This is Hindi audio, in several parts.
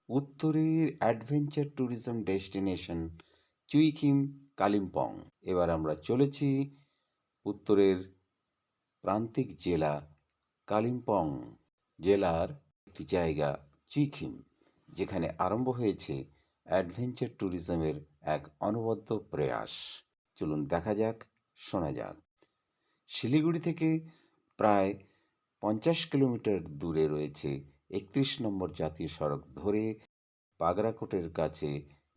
উত্তরের adventure tourism destination Chuikhim, Kalimpong. এবার আমরা চলেছি উত্তরের প্রান্তিক জেলা কালিম্পং জেলার একটি জায়গা চুইখিম, যেখানে আরম্ভ হয়েছে অ্যাডভেঞ্চার ট্যুরিজমের এক অনবদ্য প্রয়াস। চলুন দেখা যাক, শোনা যাক। শিলিগুড়ি থেকে প্রায় 50 কিলোমিটার দূরে রয়েছে 31 নম্বর জাতীয় সড়ক ধরে বাগরাকোটের কাছে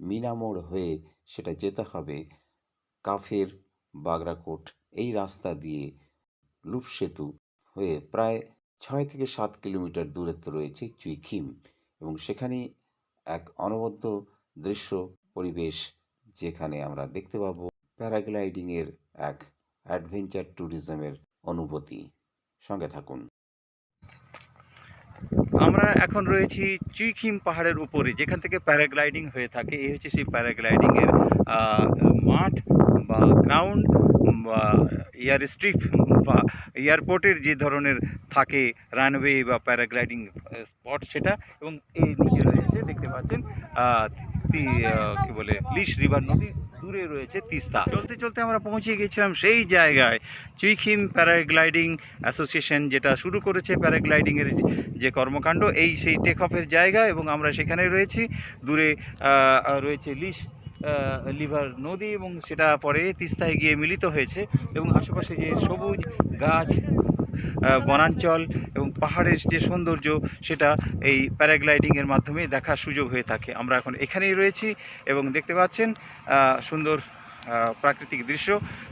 মিনামোড় হয়ে সেটা যেতে হবে কাফের বাগরাকোট। এই রাস্তা দিয়ে লুপ সেতু হয়ে প্রায় 6 থেকে 7 কিলোমিটার দূরত্ব রয়েছে চুইখিম, এবং সেখানেই এক অনবদ্য দৃশ্য পরিবেশ, যেখানে আমরা দেখতে পাবো প্যারাগ্লাইডিংয়ের এক অ্যাডভেঞ্চার ট্যুরিজমের অনুভূতি। সঙ্গে থাকুন। আমরা এখন রয়েছি চুইখিম পাহাড়ের উপরে, যেখান থেকে প্যারাগ্লাইডিং হয়ে থাকে। এই হচ্ছে সেই প্যারাগ্লাইডিংয়ের মাঠ বা গ্রাউন্ড বা এয়ার স্ট্রিপ বা এয়ারপোর্টের যে ধরনের থাকে রানওয়ে বা প্যারাগ্লাইডিং স্পট সেটা। এবং এই নিচে রয়েছে, দেখতে পাচ্ছেন, কি বলে, লিশ রিভার নদী। দূরে রয়েছে তিস্তা। চলতে চলতে আমরা পৌঁছে গেছিলাম সেই জায়গায়, চুইখিম প্যারাগ্লাইডিং অ্যাসোসিয়েশন যেটা শুরু করেছে প্যারাগ্লাইডিংয়ের যে কর্মকাণ্ড, এই সেই টেক অফের জায়গা। এবং আমরা সেখানে রয়েছি। দূরে রয়েছে লিশ লিভার নদী, এবং সেটা পরে তিস্তায় গিয়ে মিলিত হয়েছে। এবং আশেপাশে যে সবুজ গাছ, বনাঞ্চল এবং পাহাড়ের যে সৌন্দর্য, সেটা এই প্যারাগ্লাইডিংয়ের মাধ্যমে দেখার সুযোগ হয়ে থাকে। আমরা এখন এখানেই রয়েছি এবং দেখতে পাচ্ছেন সুন্দর প্রাকৃতিক দৃশ্য।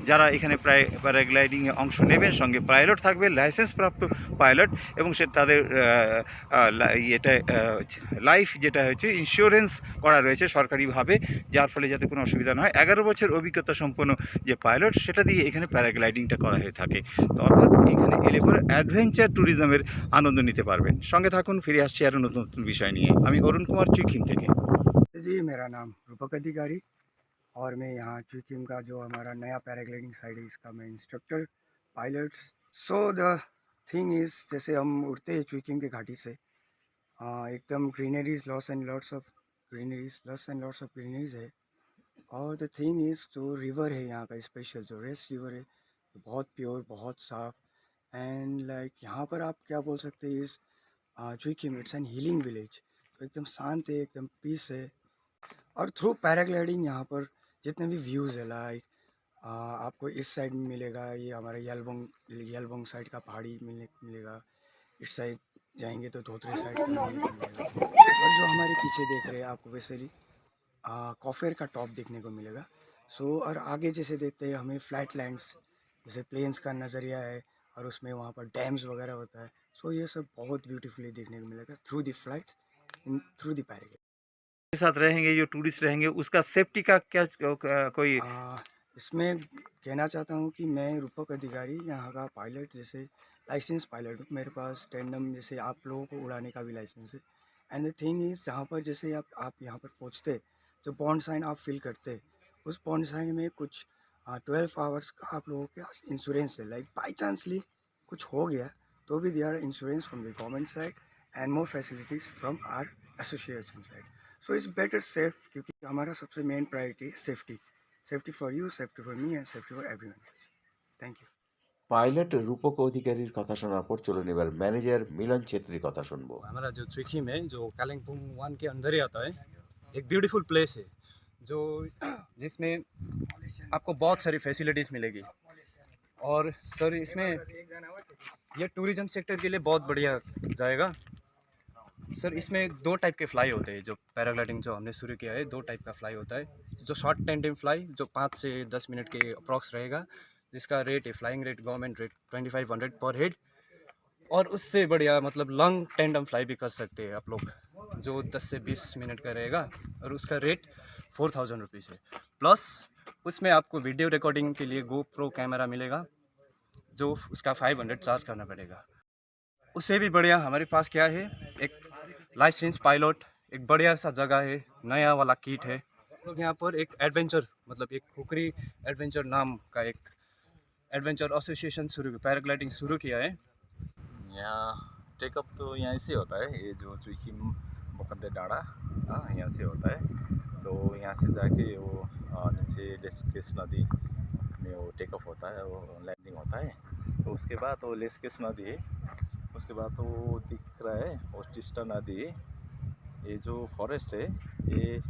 যারা এখানে প্যারাগ্লাইডিংয়ে অংশ নেবেন, সঙ্গে পাইলট থাকবে, লাইসেন্সপ্রাপ্ত পাইলট, এবং সে তাদের এটা লাইফ যেটা হচ্ছে ইন্স্যুরেন্স করা রয়েছে সরকারিভাবে, যার ফলে যাতে কোনো অসুবিধা না হয়। 11 বছর অভিজ্ঞতা সম্পন্ন যে পাইলট, সেটা দিয়ে এখানে প্যারাগ্লাইডিংটা করা হয়ে থাকে। তো অর্থাৎ এখানে এলে পরে অ্যাডভেঞ্চার ট্যুরিজমের আনন্দ নিতে পারবেন। সঙ্গে থাকুন, ফিরে আসছি আরও নতুন নতুন বিষয় নিয়ে। আমি অরুণ কুমার, চুইখিম থেকে। जी, मेरा नाम रूपक अधिकारी और मैं यहाँ चुइकिम का जो हमारा नया पैराग्लाइडिंग साइड है, इसका मैं instructor pilots. So the thing is, जैसे हम उड़ते हैं चुइकिम के घाटी से, एकदम ग्रीनरीज, लॉस एंड ग्रीनरीज है। और द थिंग इज़, जो रिवर है यहाँ का स्पेशल, जो रेस रिवर है, बहुत प्योर, बहुत साफ। एंड लाइक यहाँ पर आप क्या बोल सकते हैं, इस Chuikim it's an healing village. तो एकदम शांत है, एकदम पीस है। और थ्रू पैराग्लाइडिंग यहाँ पर जितने भी व्यूज़ है, लाइक आपको इस साइड में मिलेगा, ये हमारा यलबोंग साइड का पहाड़ी मिलेगा। इस साइड जाएंगे तो धोत्रे साइड का मिलेगा। और जो हमारे पीछे देख रहे हैं, आपको बेसिकली कॉफेर का टॉप देखने को मिलेगा। सो और आगे जैसे देखते हैं हमें फ्लैट लैंड्स, जैसे प्लेन्स का नज़रिया है, और उसमें वहाँ पर डैम्स वगैरह होता है। सो ये सब बहुत ब्यूटीफुली देखने को मिलेगा through the flight, through the paragliding. के साथ रहेंगे, जो टूरिस्ट रहेंगे, उसका सेफ्टी का क्या कोई। इसमें कहना चाहता हूँ कि मैं रूपक अधिकारी, यहाँ का पायलट, जैसे लाइसेंस पायलट हूँ। मेरे पास टेंडम, जैसे आप लोगों को उड़ाने का भी लाइसेंस है। एंड द थिंग इज़, जहाँ पर जैसे आप यहाँ पर पहुँचते, जो बॉन्ड साइन आप फिल करते, उस बॉन्ड साइन में कुछ 12 आवर्स का आप लोगों के पास इंश्योरेंस है। लाइक बाई चांसली कुछ हो गया तो भी they are insurance from the government side and more facilities from are association side. So it's better safe, क्योंकि हमारा सबसे मेन प्रायोरिटी है safety. Safety for you, safety for me, and safety for everyone else. Thank you. Pilot রূপক অধিকারীর কথা শোনার পর চলুন এবার ম্যানেজার মিলন ছেত্রীর কথা শুনবো। हमारा जो चुइखिम है, जो कालिम्पोंग वन के अंदर ही आता है, एक ब्यूटीफुल प्लेस है जो जिसमें आपको बहुत सारी फैसिलिटीज़ मिलेगी। और सर, इसमें ये टूरिज़्म सेक्टर के लिए बहुत बढ़िया जाएगा। सर, इसमें 2 टाइप के फ्लाई होते हैं। जो पैराग्लाइडिंग जो हमने शुरू किया है, 2 टाइप का फ्लाई होता है। जो शॉर्ट टेंडिम फ्लाई, जो 5 से 10 मिनट के अप्रॉक्स रहेगा, जिसका रेट है, फ्लाइंग रेट, गवर्नमेंट रेट 2500 पर हेड। और उससे बढ़िया मतलब लॉन्ग टेंडम फ्लाई भी कर सकते हैं आप लोग, जो 10 से 20 मिनट का रहेगा, और उसका रेट 4000 रुपीज़ है। प्लस उसमें आपको वीडियो रिकॉर्डिंग के लिए GoPro कैमरा मिलेगा, जो उसका 500 चार्ज करना पड़ेगा। उससे भी बढ़िया हमारे पास क्या है, एक लाइसेंस पायलट, एक बढ़िया सा जगह है, नया वाला किट है। तो यहाँ पर एक एडवेंचर, मतलब एक खुकरी एडवेंचर नाम का एक एडवेंचर एसोसिएशन पैराग्लाइडिंग शुरू किया है। यहाँ टेकअप तो यहाँ से होता है, ये जो चुइखिम मुकद्दर डाड़ा, हाँ यहाँ से होता है। तो यहाँ से जाके वो नीचे लेस्केस नदी में वो टेक ऑफ होता है, वो लैंडिंग होता है। तो उसके बाद वो लेस्केस नदी है, उसके बाद तो वो दिख रहा है वो टिस्टा नदी। ये जो फॉरेस्ट है ये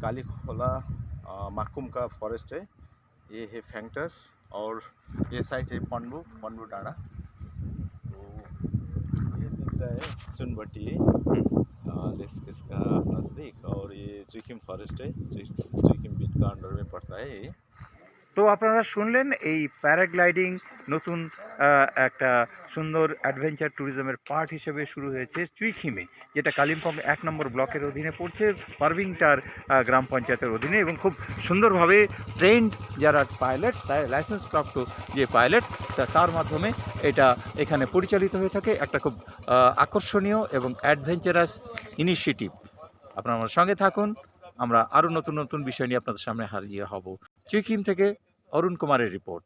कालीखोला माकुम का फॉरेस्ट है। ये है फैंगटर और ये साइड है पन्बू डाँडा। तो ये दिख रहा है चुनबट्टी लेस्केस का नज़दीक, और ये चुइखिम फॉरेस्ट है, चुइखिम बीट का अंडर में पड़ता है ये। তো আপনারা শুনলেন এই প্যারাগ্লাইডিং নতুন একটা সুন্দর অ্যাডভেঞ্চার ট্যুরিজমের পার্ট হিসেবে শুরু হয়েছে চুইখিমে, যেটা কালিম্পং 1 নম্বর ব্লকের অধীনে পড়ছে, পারভিংটার গ্রাম পঞ্চায়েতের অধীনে, এবং খুব সুন্দরভাবে ট্রেন্ড যারা পাইলট, লাইসেন্স প্রাপ্ত যে পাইলট, তার মাধ্যমে এটা এখানে পরিচালিত হয়ে থাকে। একটা খুব আকর্ষণীয় এবং অ্যাডভেঞ্চারাস ইনিশিয়েটিভ। আপনারা আমার সঙ্গে থাকুন, আমরা আরও নতুন নতুন বিষয় নিয়ে আপনাদের সামনে হাজির হব। চুইখিম থেকে অরুণ কুমারের রিপোর্ট।